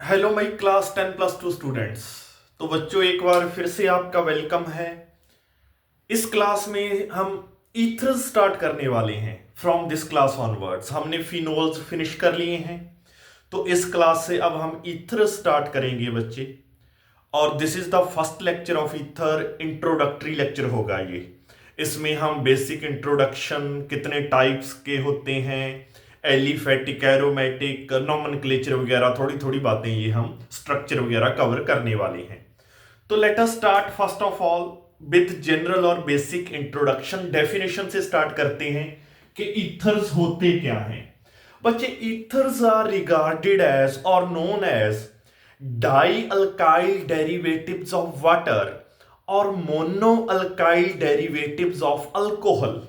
Hello my class 10+2 students. तो बच्चों एक बार फिर से आपका वेलकम है। इस क्लास में हम ईथर्स स्टार्ट करने वाले हैं। फ्रॉम दिस क्लास ऑनवर्ड्स हमने फिनोल्स फिनिश कर लिए हैं, तो इस क्लास से अब हम ईथर्स स्टार्ट करेंगे बच्चे। और this is the first lecture of ether, introductory lecture होगा ये। इसमें हम बेसिक इंट्रोडक्शन, कितने टाइप्स के होते हैं, एलिफेटिक, एरोमेटिक, नॉमेनक्लेचर वगैरह थोड़ी थोड़ी बातें ये हम स्ट्रक्चर वगैरह कवर करने वाले हैं। तो let us start first of all with general और बेसिक इंट्रोडक्शन। डेफिनेशन से स्टार्ट करते हैं कि ईथर्स होते क्या हैं। बच्चे, ईथर्स आर रिगार्डेड एज और known as dialkyl derivatives of water और monoalkyl derivatives of alcohol.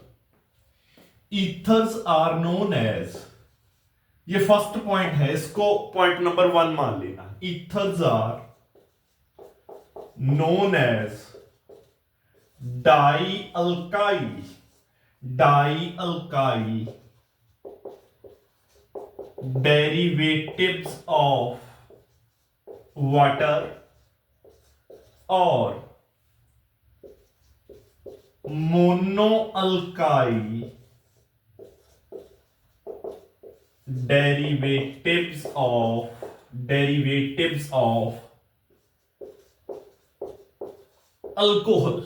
Ethers are known as, ये फर्स्ट पॉइंट है, इसको पॉइंट नंबर 1 मान लेना। Ethers are known as dialkyl derivatives of water और monoalkyl derivatives of alcohol.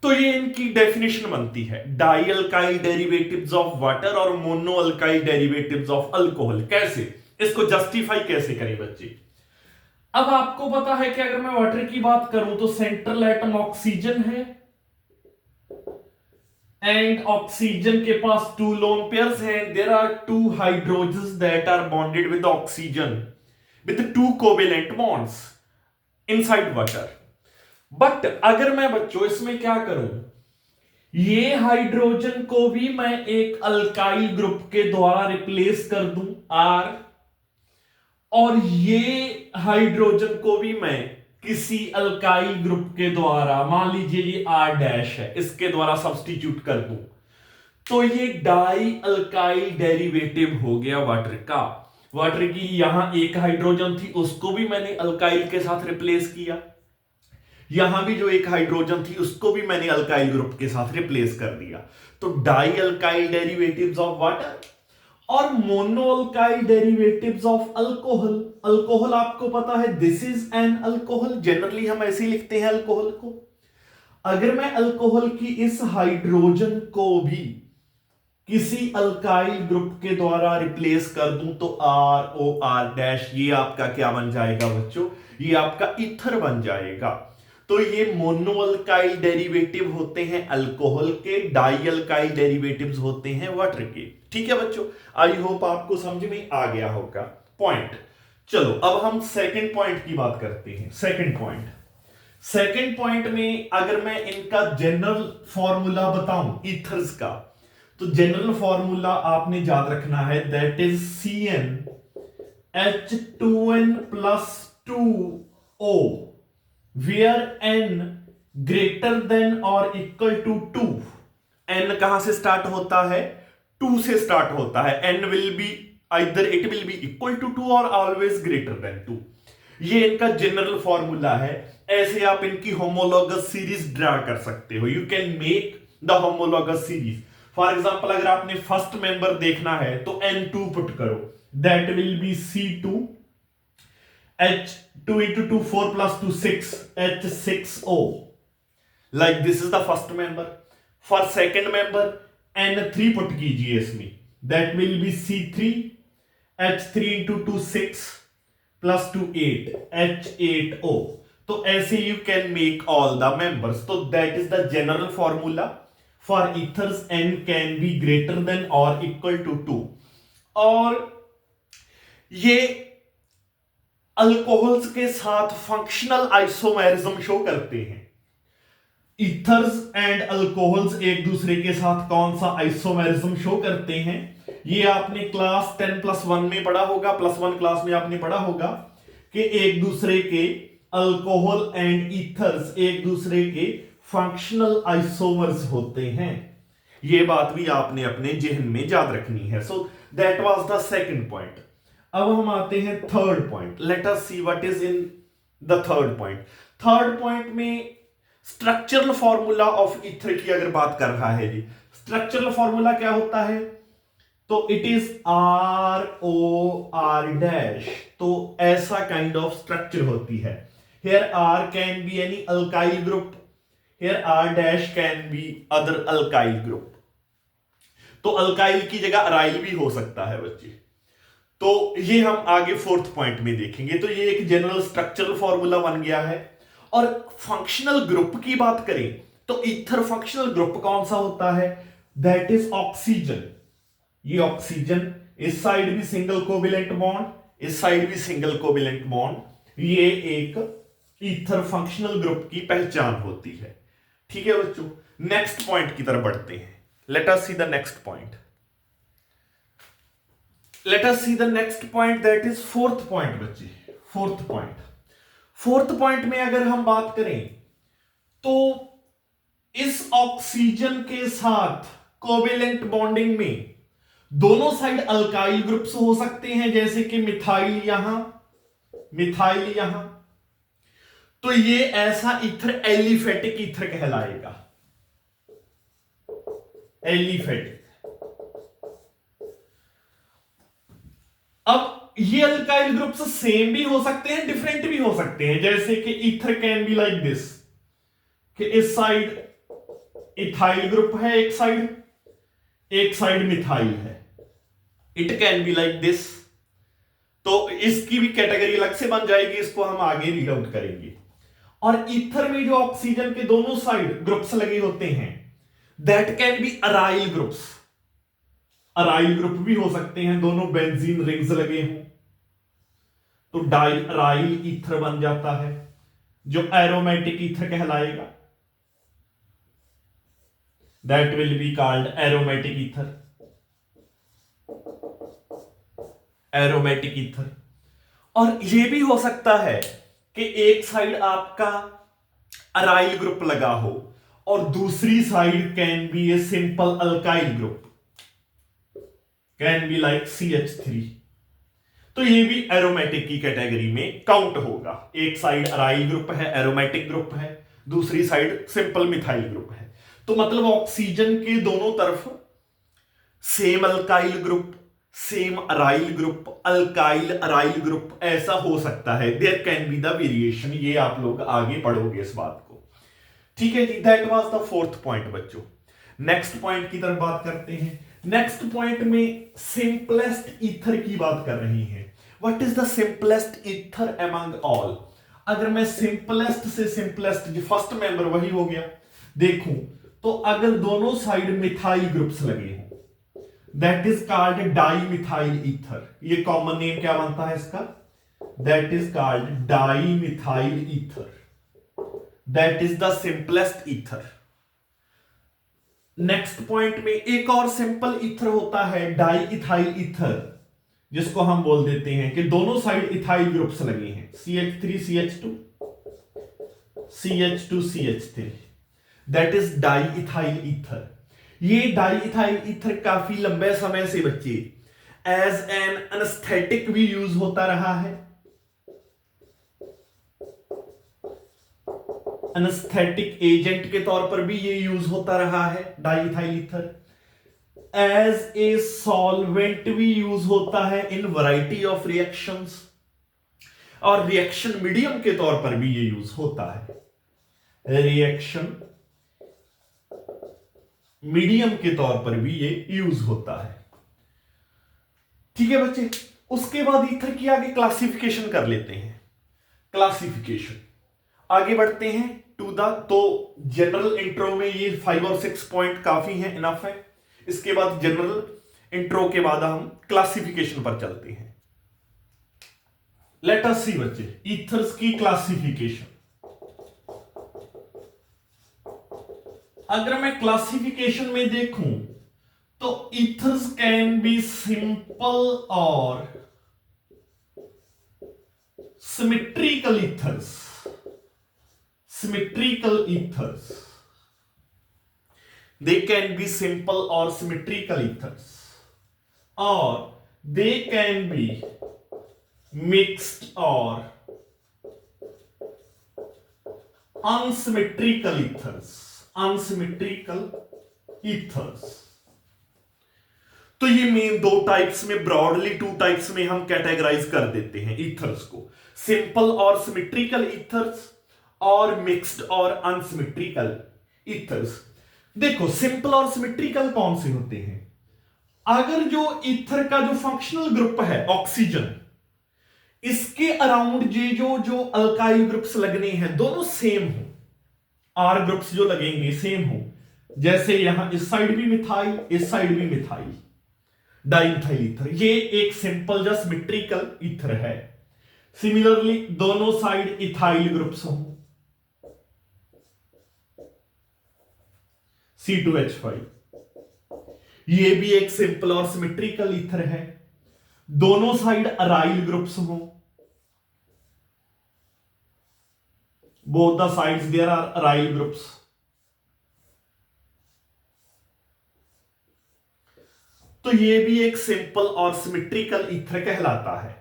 तो ये इनकी डेफिनेशन बनती है, डाइअल्काइल डेरिवेटिव्स ऑफ वाटर और मोनोअल्काइल डेरिवेटिव्स ऑफ अल्कोहल। कैसे इसको जस्टिफाई कैसे करें बच्चे? अब आपको पता है कि अगर मैं वाटर की बात करूं तो सेंट्रल एटम ऑक्सीजन है एंड ऑक्सीजन के पास 2 लोन पेयर्स हैं। There are 2 hydrogens that are bonded with oxygen with 2 covalent bonds inside water. But अगर मैं बच्चों इसमें क्या करूं, ये हाइड्रोजन को भी मैं एक अल्काइल ग्रुप के द्वारा रिप्लेस कर दूं R, और ये हाइड्रोजन को भी मैं किसी अल्काइल ग्रुप के द्वारा, मान लीजिए ये R डैश है, इसके द्वारा सब्स्टिट्यूट कर दूं, तो ये डाई अल्काइल डेरिवेटिव हो गया वाटर का। वाटर की यहां एक हाइड्रोजन थी, उसको भी मैंने अल्काइल के साथ रिप्लेस किया। यहां भी जो एक हाइड्रोजन थी उसको भी मैंने अल्काइल ग्रुप के साथ रिप्लेस कर दिया। तो die alkyl derivatives of water और monoalkyl derivatives of alcohol. Alcohol आपको पता है this is an alcohol, generally हम ऐसे ही लिखते हैं अल्कोहल को। अगर मैं अल्कोहल की इस हाइड्रोजन को भी किसी अल्काइल ग्रुप के द्वारा रिप्लेस कर दूं तो ROR डैश, ये आपका क्या बन जाएगा बच्चों? ये आपका ईथर बन जाएगा। तो ये मोनोअल्काइल डेरिवेटिव होते हैं अल्कोहल के, डाइअल्काइल डेरिवेटिव्स होते हैं वाटर के। ठीक है बच्चों, आई होप आपको समझ में आ गया होगा पॉइंट। चलो अब हम सेकंड पॉइंट की बात करते हैं। सेकंड पॉइंट में अगर मैं इनका जनरल फॉर्मूला बताऊं ईथर्स का, तो जनरल फॉर्मूला आपने याद रखना है, that is CnH2n+2O where n greater than और इक्वल टू 2। n कहां से स्टार्ट होता है? 2 से स्टार्ट होता है। n will be either it will be equal to 2 और ऑलवेज ग्रेटर देन 2। ये इनका जनरल फॉर्मूला है। ऐसे आप इनकी होमोलॉगस सीरीज ड्रा कर सकते हो। You can make the homologous series. For example अगर आपने फर्स्ट मेंबर देखना है तो n2 पुट करो, that will B C2 H2 into 2 4 plus 2 6 H6O. Like this is the first member. For second member N3 put कीजिए इसमें, that will be C3 H3 into 2 6 plus 2 8 H8O. तो ऐसे you can make all the members. तो that is the general formula for ethers. N can be greater than or equal to 2. और ये alcohols के साथ functional isomerism show करते हैं। Ethers and alcohols एक दूसरे के साथ कौन सा आइसोमेरिज्म शो करते हैं? ये आपने क्लास 10+1 में पढ़ा होगा, +1 क्लास में आपने पढ़ा होगा कि एक दूसरे के अल्कोहल एंड ईथर्स एक दूसरे के फंक्शनल आइसोमर्स होते हैं। ये बात भी आपने अपने जहन में याद रखनी है। So that was the second point. अब हम आते हैं third point. Late us see what is in the third point. Third point में स्ट्रक्चरल फॉर्मूला ऑफ ईथर की अगर बात कर रहा है जी, स्ट्रक्चरल फॉर्मूला क्या होता है? तो इट इज ROR डैश। तो ऐसा काइंड ऑफ स्ट्रक्चर होती है। Here R can be any alkyl group, here R dash can be other alkyl group. तो अल्काइल की जगह अराइल भी हो सकता है बच्चे। तो ये हम आगे फोर्थ पॉइंट में देखेंगे। तो ये एक जनरल स्ट्रक्चरल फॉर्मूला बन गया है। और फंक्शनल ग्रुप की बात करें तो ईथर फंक्शनल ग्रुप कौन सा होता है? That is oxygen. ये ऑक्सीजन, इस साइड भी सिंगल कोवेलेंट बॉन्ड, इस साइड भी सिंगल कोवेलेंट बॉन्ड, ये एक ईथर फंक्शनल ग्रुप की पहचान होती है। ठीक है बच्चों, नेक्स्ट पॉइंट की तरफ बढ़ते हैं। Late us see the next point. Late us see the next point, that is fourth point बच्चे। फोर्थ पॉइंट, फोर्थ पॉइंट में अगर हम बात करें तो इस ऑक्सीजन के साथ कोवेलेंट बॉन्डिंग में दोनों साइड अल्काइल ग्रुप्स हो सकते हैं, जैसे कि मिथाइल यहां, मिथाइल यहां। तो ये ऐसा ईथर एलिफेटिक ईथर कहलाएगा, एलिफेटिक। अब ये अल्काइल ग्रुप्स सेम भी हो सकते हैं, डिफरेंट भी हो सकते हैं, जैसे कि ether can be like this, कि इस साइड इथाइल ग्रुप है, एक साइड मिथाइल है। It can be like this. तो इसकी भी कैटेगरी अलग से बन जाएगी, इसको हम आगे रीड आउट करेंगे। और ईथर में जो ऑक्सीजन के दोनों साइड ग्रुप्स लगे होते हैं, that can be aryl groups. Aryl group भी हो सकते हैं, दोनों बेंजीन रिंग्स लगे हों तो डाई अराइल ईथर बन जाता है, जो एरोमेटिक ईथर कहलाएगा। That will be called aromatic ether, aromatic ether. और यह भी हो सकता है कि एक साइड आपका अराइल ग्रुप लगा हो और दूसरी side can be a simple alkyl group, can be like CH3। तो ये भी एरोमेटिक की कैटेगरी में काउंट होगा। एक साइड अराइल ग्रुप है, एरोमेटिक ग्रुप है, दूसरी साइड सिंपल मिथाइल ग्रुप है। तो मतलब ऑक्सीजन के दोनों तरफ same alkyl group, same aryl group, alkyl aryl group ऐसा हो सकता है। There can be the variation. ये आप लोग आगे पढ़ोगे इस बात को। ठीक है जी, that was the fourth point बच्चों। नेक्स्ट पॉइंट की तरफ बात करते हैं। नेक्स्ट पॉइंट में सिंपलेस्ट ईथर की बात कर रही है। What is the simplest ether among all? अगर मैं सिंपलेस्ट से सिंपलेस्ट, जो फर्स्ट मेंबर वही हो गया, देखूं तो अगर दोनों साइड मिथाइल ग्रुप्स लगे हैं, that is called di methyl ether. ये कॉमन नेम क्या बनता है इसका? That is called di methyl ether. That is the simplest ether. Next point में एक और सिंपल ईथर होता है डाई इथाइल ईथर, जिसको हम बोल देते हैं कि दोनों साइड इथाइल ग्रुप्स लगे हैं, CH3 CH2 CH2 CH3। That is die ethyl ether. ये डाई इथाइल ईथर काफी लंबे समय से बच्चे एज एन एनेस्थेटिक भी यूज होता रहा है, एनेस्थेटिक एजेंट के तौर पर भी ये यूज होता रहा है di ethyl ether. As a solvent भी यूज होता है इन वैरायटी ऑफ रिएक्शंस, और रिएक्शन मीडियम के तौर पर भी ये यूज होता है। रिएक्शन मीडियम के तौर पर भी ये यूज होता है। ठीक है बच्चे, उसके बाद ईथर की आगे क्लासिफिकेशन कर लेते हैं। क्लासिफिकेशन आगे बढ़ते हैं टू द, तो जनरल इंट्रो में ये 5 और 6 पॉइंट काफी हैं, इनफ है। इसके बाद जनरल इंट्रो के बाद हम क्लासिफिकेशन पर चलते हैं। लेट अस सी बच्चे ईथर्स की क्लासिफिकेशन। अगर मैं क्लासिफिकेशन में देखूं तो ईथर्स कैन बी सिंपल और symmetrical ethers, symmetrical ethers. They can be simple or symmetrical ethers, or they can be mixed और अनसिमेट्रिकल ईथर्स, अनसिमेट्रिकल ईथर्स। तो ये मेन दो टाइप्स में, ब्रॉडली टू टाइप्स में हम कैटेगराइज कर देते हैं ईथर्स को, सिंपल और सिमेट्रिकल ईथर्स और मिक्स्ड और अनसिमेट्रिकल ईथर्स। देखो सिंपल और सिमेट्रिकल कौन से होते हैं? अगर जो ईथर का जो फंक्शनल ग्रुप है ऑक्सीजन, इसके अराउंड ये जो अल्काइल ग्रुप्स लगने हैं दोनों सेम हो, आर ग्रुप्स जो लगेंगे सेम हो, जैसे यहां इस साइड भी मिथाइल, इस साइड भी मिथाइल, डाइमिथाइल ईथर, ये एक सिंपल या सिमेट्रिकल ईथर है। सिमिलरली दोनों साइड इथाइल ग्रुप्स हो, C2H5, ये भी एक सिंपल और सिमेट्रिकल ईथर है। दोनों साइड अराइल ग्रुप्स हो, both the sides there are aryl groups. तो ये भी एक सिंपल और सिमेट्रिकल ईथर कहलाता है।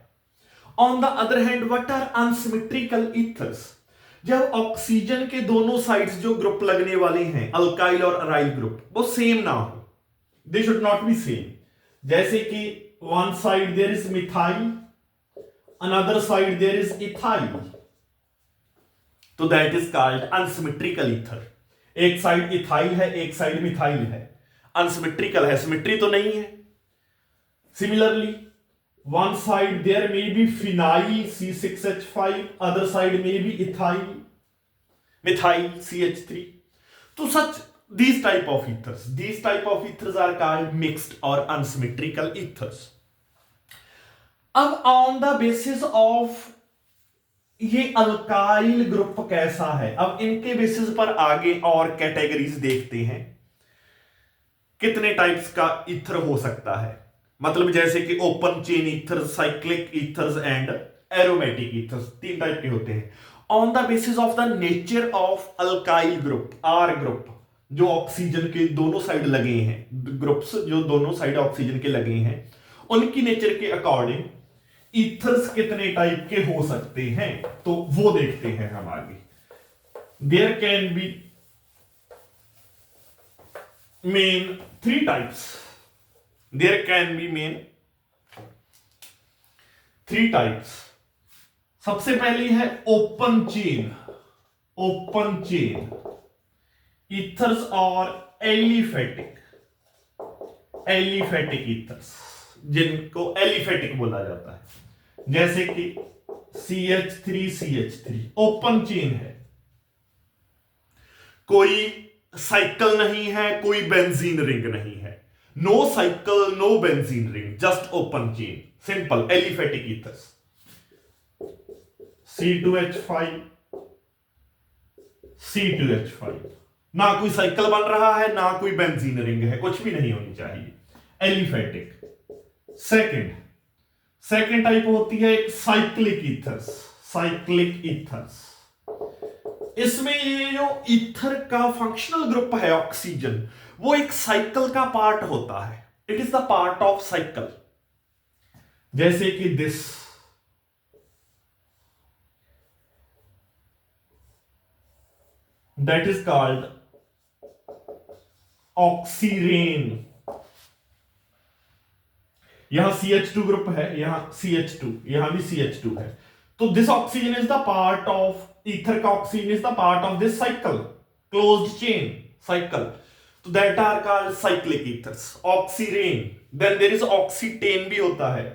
On the other hand what are unsymmetrical ethers? जब ऑक्सीजन के दोनों साइड्स जो ग्रुप लगने वाले हैं अल्काइल और अराइल ग्रुप वो सेम ना हो, they should not be same. जैसे कि one side there is methyl, another side there is ethyl, तो that is called unsymmetrical ether. एक साइड इथाइल है, एक साइड मिथाइल है, अनसिमेट्रिकल है, सिमेट्री तो नहीं है। Similarly one side there may be phenyl C6H5, other side may be ethyl methyl CH3. So such these type of ethers are called mixed or unsymmetrical ethers. अब on the basis of ये alkyl group कैसा है, अब इनके basis पर आगे और categories देखते हैं कितने टाइप्स का ईथर हो सकता है। मतलब जैसे कि open chain ether, cyclic ethers and aromatic ethers, तीन टाइप के होते हैं। On the basis of the nature of alkyl group, R group, जो ऑक्सीजन के दोनों साइड लगे हैं, ग्रुप्स जो दोनों साइड ऑक्सीजन के लगे हैं, उनकी नेचर के अकॉर्डिंग ईथर्स कितने टाइप के हो सकते हैं, तो वो देखते हैं हम आगे। There can be main three types, there can be main three types. सबसे पहली है open chain, open chain ethers और एलिफेटिक, एलिफेटिक ईथर्स, जिनको एलिफेटिक बोला जाता है। जैसे कि CH3 ओपन चेन है, कोई साइकिल नहीं है, कोई बेंजीन रिंग नहीं है, no cycle no benzene ring, just open chain, simple aliphatic ethers. C2H5 C2H5, ना कोई साइकिल बन रहा है ना कोई बेंजीन रिंग है, कुछ भी नहीं होनी चाहिए, एलिफेटिक। सेकंड टाइप होती है एक साइक्लिक ईथर्स, साइक्लिक ईथर्स। इसमें ये जो ईथर का फंक्शनल ग्रुप है ऑक्सीजन, वो एक साइकिल का पार्ट होता है, it is the part of cycle. जैसे कि this, that is called oxirane. यहां CH2 ग्रुप है, यहां CH2, यहां भी CH2 है, तो this oxygen is the part of ether का, oxygen is the part of this cycle, closed chain cycle, तो that are called cyclic ethers, oxirane. Then there is oxetane भी होता है,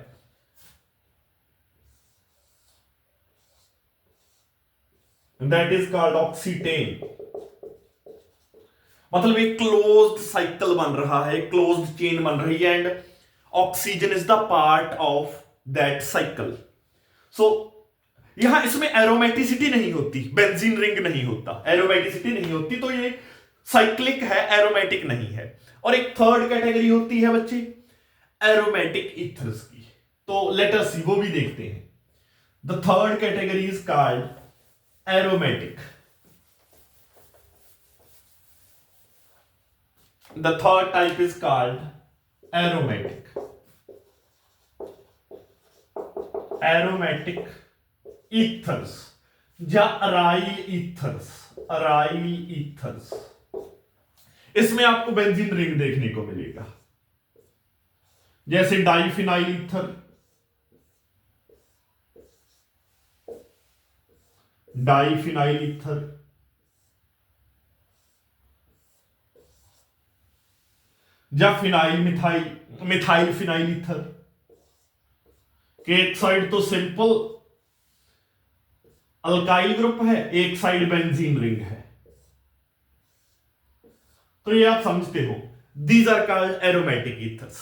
दैट इज कॉल्ड ऑक्सीटेन। मतलब एक closed cycle बन रहा है, क्लोज्ड चेन बन रही है, and oxygen is the part of that cycle. So यहां इसमें एरोमेटिसिटी नहीं होती, बेंजीन रिंग नहीं होता, एरोमेटिसिटी नहीं होती, तो ये साइक्लिक है, एरोमेटिक नहीं है। और एक थर्ड कैटेगरी होती है बच्चे एरोमेटिक ईथर्स की, तो लेट अस सी, वो भी देखते हैं। The third category is called aromatic. The third type is called aromatic. Aromatic ethers या अराइल ईथर्स, अराइल ईथर्स, इसमें आपको बेंजीन रिंग देखने को मिलेगा, जैसे डाइफिनाइल ईथर, डाइफिनाइल ईथर, या phenyl methyl, methyl phenyl ether के एक साइड तो सिंपल अल्काइल ग्रुप है, एक साइड बेंजीन रिंग है। तो ये आप समझते हो, these are called aromatic ethers,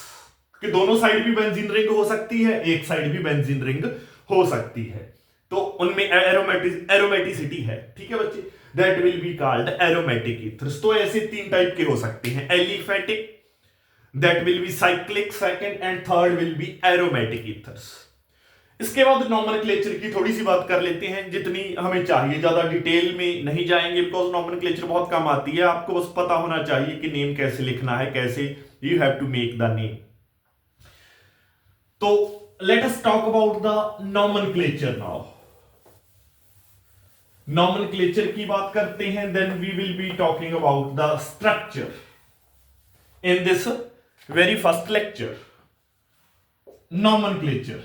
कि दोनों साइड भी बेंजीन रिंग हो सकती है, एक साइड भी बेंजीन रिंग हो सकती है, तो उनमें एरोमेटिसिटी है। ठीक है बच्चे, that will be called aromatic ethers. तो ऐसे तीन टाइप के हो सकते हैं, aliphatic, that will B cyclic second, and third will be aromatic ethers. इसके बाद नॉमेनक्लेचर की थोड़ी सी बात कर लेते हैं, जितनी हमें चाहिए, ज्यादा डिटेल में नहीं जाएंगे, बिकॉज नॉमेनक्लेचर बहुत कम आती है, आपको बस पता होना चाहिए कि नेम कैसे लिखना है, कैसे you have to make the name. तो let us talk about the nomenclature now. Nomenclature की बात करते हैं, then we will be talking about the structure in this very first lecture. Nomenclature,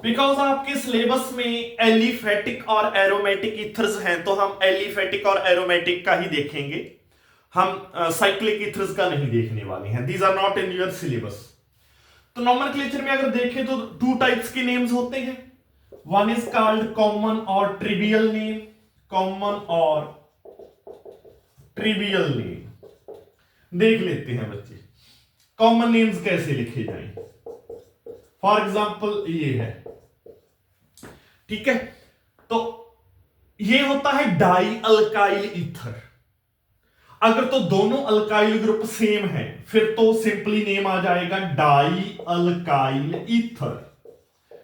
because आपके सिलेबस में एलिफेटिक और aromatic ethers हैं, तो हम एलिफेटिक और एरोमेटिक का ही देखेंगे, हम साइक्लिक ईथर्स का नहीं देखने वाले हैं, these are not in your syllabus. तो नॉमेनक्लेचर में अगर देखें तो टू टाइप्स के नेम्स होते हैं, वन इज कॉल्ड कॉमन और ट्रिवियल नेम, कॉमन और ट्रिवियल नेम। देख लेते हैं बच्चे कॉमन नेम्स कैसे लिखे जाएं। फॉर एग्जाम्पल ये है, ठीक है, तो ये होता है डाई अल्काइल ईथर। अगर तो दोनों अल्काइल ग्रुप सेम है, फिर तो सिंपली नेम आ जाएगा डाई अल्काइल ईथर,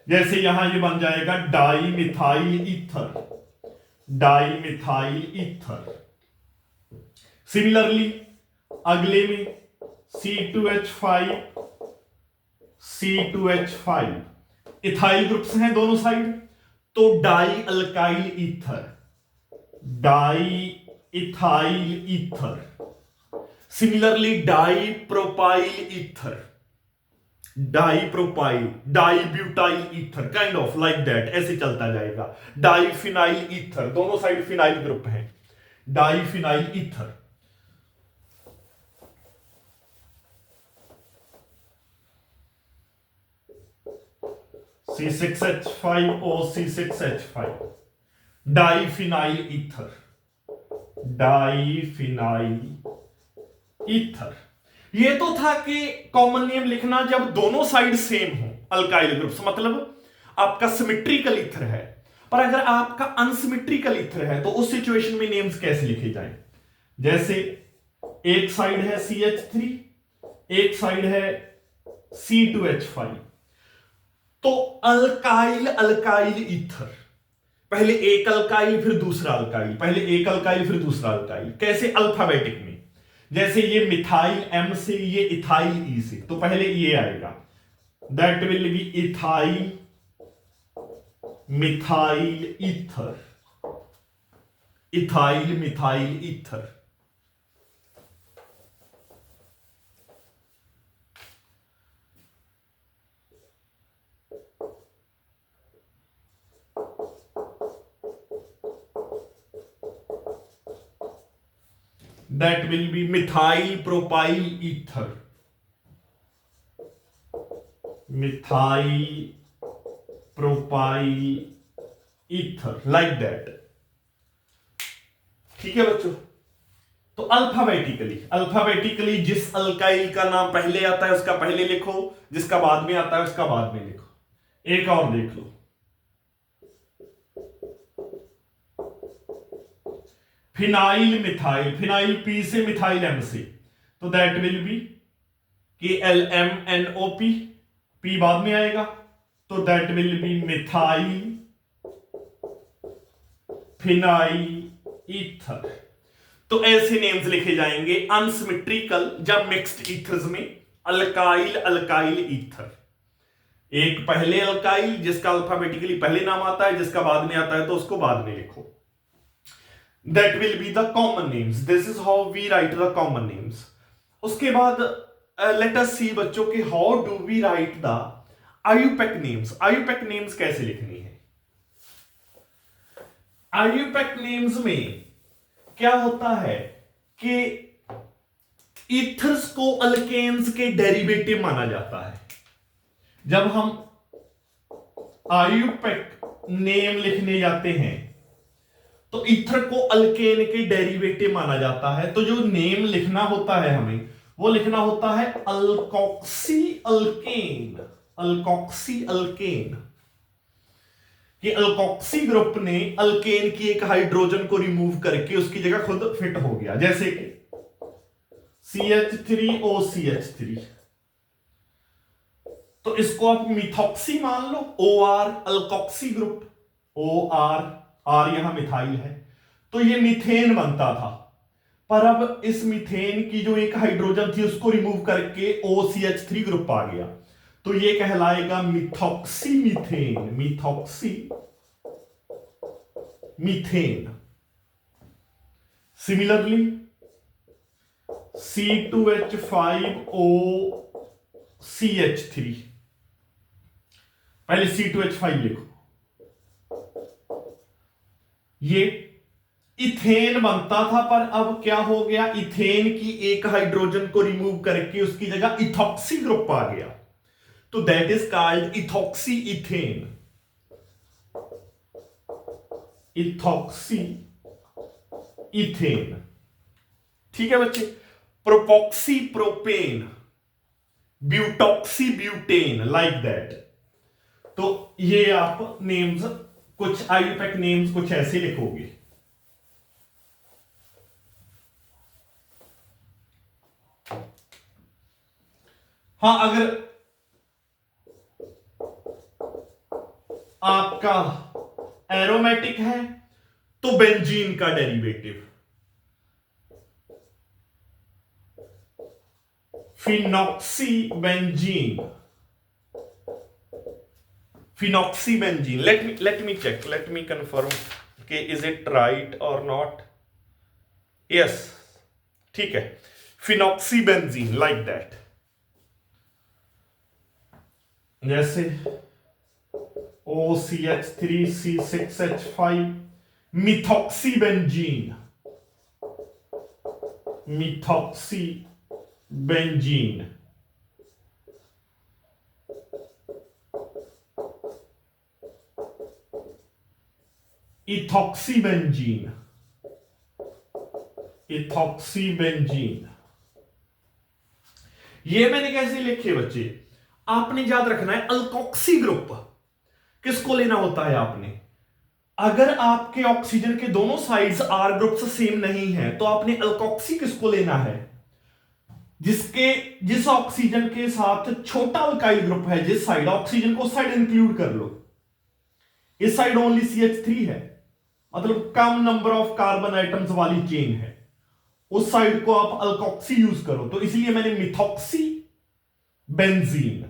जैसे यहां ये बन जाएगा di methyl ether, di methyl ether. Similarly अगले में C2H5, C2H5 इथाइल ग्रुप्स हैं दोनों साइड, तो die alkyl ether, di ethyl ether. Similarly di propyl ether, di propyl, di butyl ether, kind of like that, ऐसे चलता जाएगा। डाई फिनाइल ईथर, दोनों साइड फिनाइल ग्रुप हैं, di phenyl ether. C6H5O C6H5 diphenyl ether, diphenyl ether. ये तो था कि कॉमन नेम लिखना जब दोनों साइड सेम हो अल्काइल ग्रुप्स, मतलब आपका सिमेट्रिकल ईथर है। पर अगर आपका अनसिमेट्रिकल ईथर है तो उस सिचुएशन में नेम्स कैसे लिखे जाएं? जैसे एक साइड है CH3, एक साइड है C2H5, तो अल्काइल अल्काइल ईथर, पहले एक अल्काइल फिर दूसरा अल्काइल, पहले एक अल्काइल फिर दूसरा अल्काइल, कैसे? अल्फाबेटिक में। जैसे ये मिथाइल M से, ये इथाइल E से, तो पहले ये आएगा, that will B ethyl methyl ether, ethyl methyl ether. That will be methyl propyl ether, methyl propyl ether, like that। ठीक है बच्चों, तो अल्फाबेटिकली जिस अल्काइल का नाम पहले आता है उसका पहले लिखो, जिसका बाद में आता है उसका बाद में लिखो। एक और देख लो, फिनाइल मिथाइल, फिनाइल P से, मिथाइल M से, तो that will B KLMNOP, P बाद में आएगा, तो that will B methyl phenyl ether. तो ऐसे नेम्स लिखे जाएंगे अनसिमेट्रिकल जब मिक्स्ड ईथर्स में, अल्काइल अल्काइल ईथर। एक पहले अल्काइल जिसका अल्फाबेटिकली पहले नाम आता है, जिसका बाद में आता है तो उसको बाद में लिखो। That will be the common names. This is how we write the common names. उसके बाद लेट अस सी बच्चों के how do we write the IUPAC names. IUPAC names कैसे लिखनी है? आयुपेक नेम्स में क्या होता है कि ईथर्स को अल्केन्स के डेरिवेटिव माना जाता है। जब हम आयुपेक नेम लिखने जाते हैं तो ईथर को अल्केन के डेरिवेटिव माना जाता है। तो जो नेम लिखना होता है हमें, वो लिखना होता है अल्कोक्सी अल्केन। अल्कोक्सी अल्केन कि अल्कोक्सी ग्रुप ने अल्केन की एक हाइड्रोजन को रिमूव करके उसकी जगह खुद फिट हो गया, जैसे कि CH3OCH3। तो इसको आप मिथॉक्सी मान लो, OR alkoxy group, OR, R यहां मिथाइल है, तो ये मीथेन बनता था। पर अब इस मीथेन की जो एक हाइड्रोजन थी उसको रिमूव करके OCH3 ग्रुप आ गया, तो ये कहलाएगा methoxy methane. Methoxy methane. Similarly C2H5OCH3, पहले C2H5 लिखो, ये इथेन बनता था, पर अब क्या हो गया, इथेन की एक हाइड्रोजन को रिमूव करके उसकी जगह इथॉक्सी ग्रुप आ गया, तो that is called ethoxy ethane. Ethoxy ethane. ठीक है बच्चे। प्रोपॉक्सी प्रोपेन, ब्यूटॉक्सी ब्यूटेन, लाइक दैट। तो ये आप नेम्स, कुछ आयुपेक नेम्स कुछ ऐसे लिखोगे। हाँ, अगर आपका एरोमेटिक है तो बेंजीन का derivative phenoxy benzene. Phenoxy benzene. Let me check, let me confirm कि is it right or not. Yes, ठीक है, फिनॉक्सी बेंजीन, लाइक दैट। जैसे OCH3C6H5 methoxy benzene. Methoxy benzene. Ethoxy benzene. Ethoxy benzene. ये मैंने कैसे लिखे बच्चे? आपने याद रखना है अल्कोक्सी ग्रुप किसको लेना होता है आपने। अगर आपके ऑक्सीजन के दोनों साइड्स R ग्रुप से सेम नहीं है तो आपने अल्कोक्सी किसको लेना है? जिस ऑक्सीजन के साथ छोटा अल्काइल ग्रुप है, जिस साइड ऑक्सीजन को साइड इंक्लूड कर लो। इस साइड ओनली CH3 है, मतलब कम नंबर ऑफ कार्बन आइटम्स वाली चेन है, उस साइड को आप अल्कोक्सी यूज करो, तो इसलिए मैंने मिथॉक्सी बेंजीन।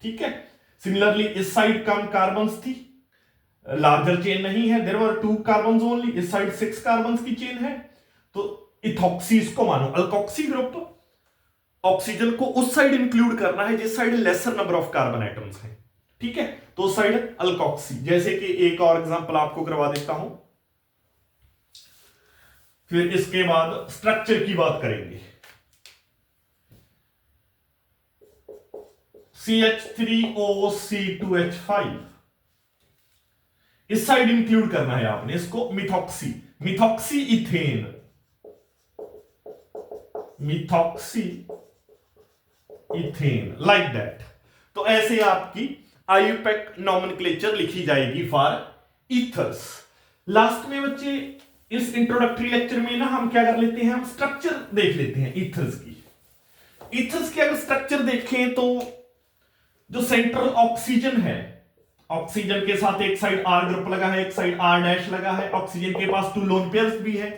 ठीक है। सिमिलरली इस साइड कम कार्बन्स थी, लार्जर चेन नहीं है, देयर वर 2 कार्बन्स ओनली, इस साइड 6 कार्बन्स की चेन है, तो इथॉक्सी इसको मानो। अल्कोक्सी ग्रुप ऑक्सीजन को उस साइड इंक्लूड करना है जिस side laser number of carbon atoms हैं। ठीक है, तो उस साइड अल्कोक्सी। जैसे कि एक और एग्जांपल आपको करवा देता हूं, फिर इसके बाद स्ट्रक्चर की बात करेंगे। CH3OC2H5 इस साइड इंक्लूड करना है आपने इसको, methoxy. Methoxy ethane. Methoxy ethane, like that. तो ऐसे आपकी आयुपेक नॉमेनक्लेचर लिखी जाएगी फॉर ईथर्स। लास्ट में बच्चे इस इंट्रोडक्टरी लेक्चर में ना हम क्या कर लेते हैं, हम स्ट्रक्चर देख लेते हैं ईथर्स की। ईथर्स की अगर स्ट्रक्चर देखें तो जो सेंट्रल ऑक्सीजन है, ऑक्सीजन के साथ एक साइड R ग्रुप लगा है, एक साइड R' लगा है, ऑक्सीजन के पास 2 लोन पेयर्स भी है।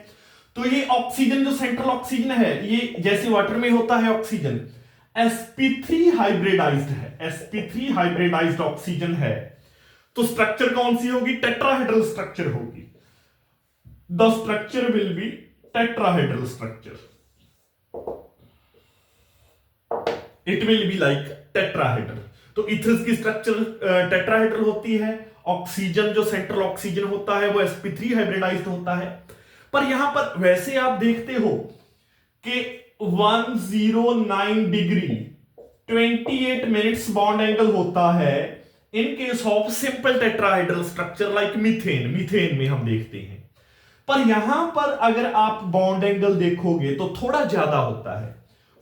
तो ये ऑक्सीजन जो सेंट्रल ऑक्सीजन है, ये जैसे वाटर में होता है ऑक्सीजन, sp3 हाइब्रिडाइज्ड है, sp3 हाइब्रिडाइज्ड ऑक्सीजन है, तो स्ट्रक्चर कौन सी होगी? टेट्राहेड्रल स्ट्रक्चर होगी। The structure will be tetrahedral structure, it will be like tetrahedral. तो ईथर्स की स्ट्रक्चर टेट्राहेड्रल होती है, ऑक्सीजन जो सेंट्रल ऑक्सीजन होता है वो sp3 हाइब्रिडाइज्ड होता है। पर यहां पर वैसे आप देखते हो कि 109 डिग्री 28 मिनट्स बॉन्ड एंगल होता है in case of simple tetrahedral structure like methane, methane में हम देखते हैं। पर यहां पर अगर आप बॉन्ड एंगल देखोगे तो थोड़ा ज्यादा होता है,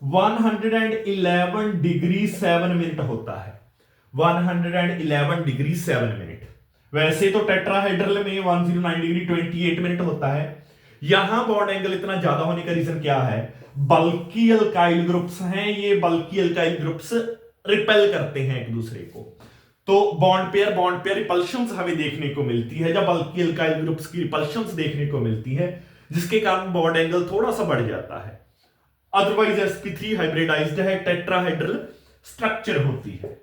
111 डिग्री 7 मिनट होता है, 111 डिग्री 7 मिनट। वैसे तो टेट्राहेड्रल में 109 डिग्री 28 मिनट होता है। यहां बॉन्ड एंगल इतना ज्यादा होने का रीजन क्या है? बल्की अल्काइल ग्रुप्स हैं, ये बल्की अल्काइल ग्रुप्स रिपेल करते हैं एक दूसरे को, तो बॉन्ड पेयर रिपल्शंस हमें देखने को मिलती है जब बल्की अल्काइल ग्रुप्स की रिपल्शंस देखने को मिलती है, जिसके कारण बॉन्ड एंगल थोड़ा सा बढ़ जाता है। अदरवाइज sp3 हाइब्रिडाइज्ड है, टेट्राहेड्रल स्ट्रक्चर होती है,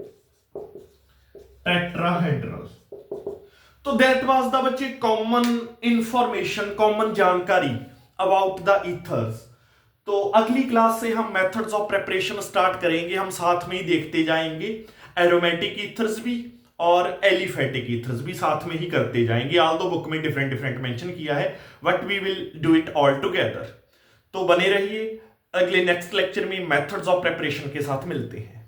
टेट्राहेड्रल। तो दैट वाज द बच्चे कॉमन इंफॉर्मेशन, कॉमन जानकारी अबाउट द ईथर्स। तो अगली क्लास से हम मेथड्स ऑफ प्रिपरेशन स्टार्ट करेंगे, हम साथ में ही देखते जाएंगे, एरोमेटिक ईथर्स भी और एलिफेटिक ईथर्स भी साथ में ही करते जाएंगे। ऑल्दो बुक में डिफरेंट डिफरेंट मेंशन किया है, but we will do it all together. तो बने रहिए, अगले नेक्स्ट लेक्चर में मेथड्स ऑफ प्रिपरेशन के साथ मिलते हैं।